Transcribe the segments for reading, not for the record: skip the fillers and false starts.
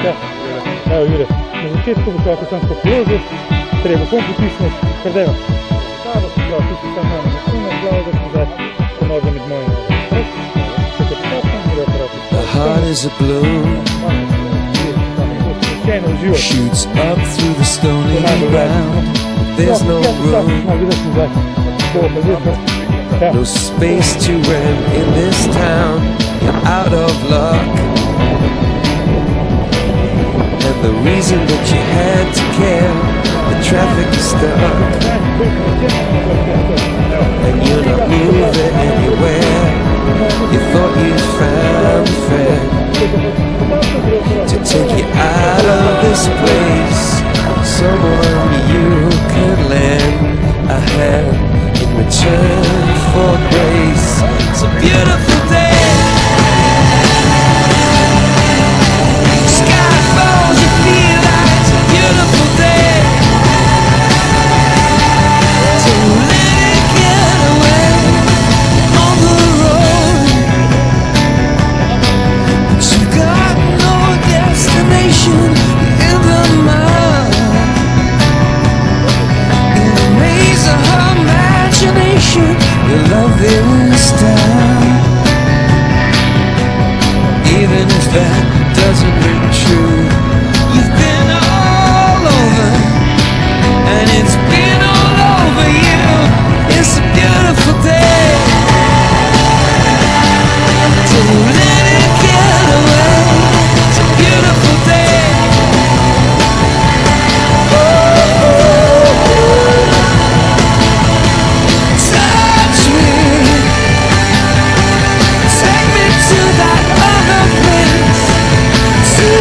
tja. Evo Jure, na začetku bo kako sam spopložil, treba kom potisniti, kar dajmo. Tabo se prav, ti si sam nama nasuna, glava da smo zdaj ponožen med mojim nogom. The heart is a balloon, shoots up through the stony ground. There's no room, no space to rent in this town. You're out of luck, and the reason that you had to care, the traffic is stuck, and you're not moving anywhere. You thought you'd found a friend to take you out of this place, someone you could lend a hand in return for grace. It's a beautiful day. Sky falls, you feel like it's a beautiful day. So let it get away on the road. But you got no destination in the mind. In the maze of her imagination, your love is down. Even if that doesn't ring true, you've been all over, and it's been all over you. It's a beautiful day. So let it get away. It's a beautiful day. Touch me, take me to that other place. See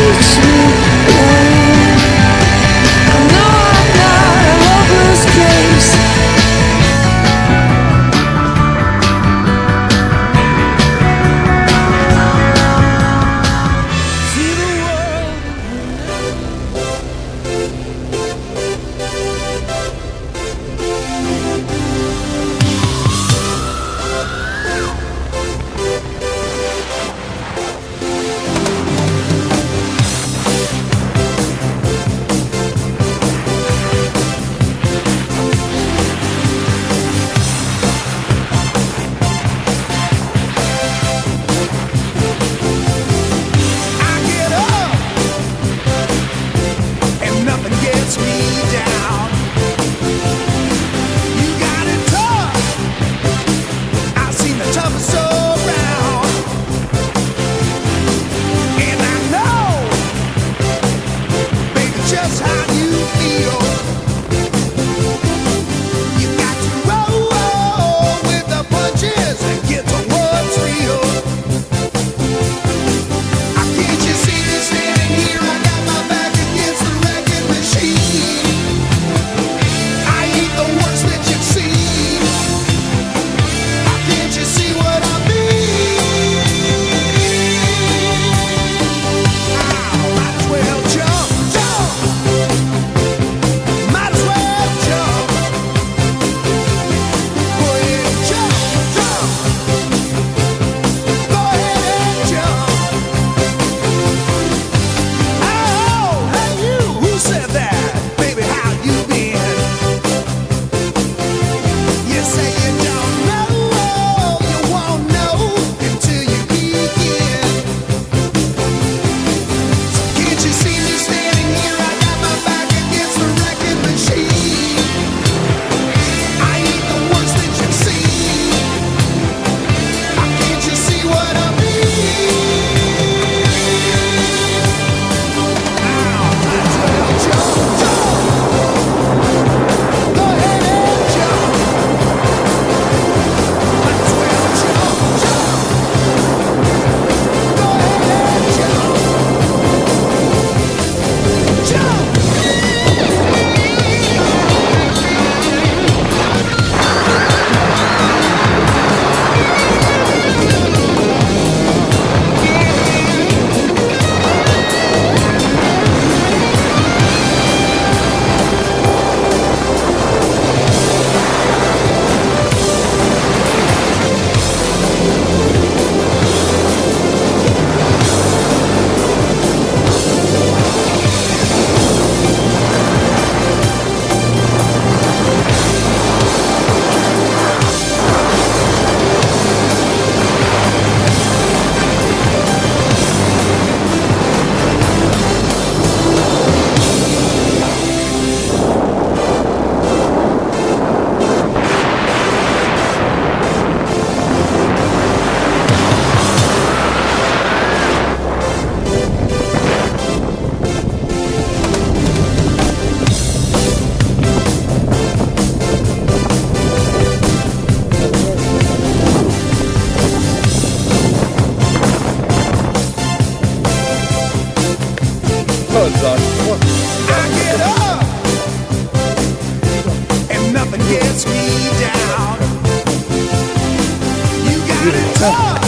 Talk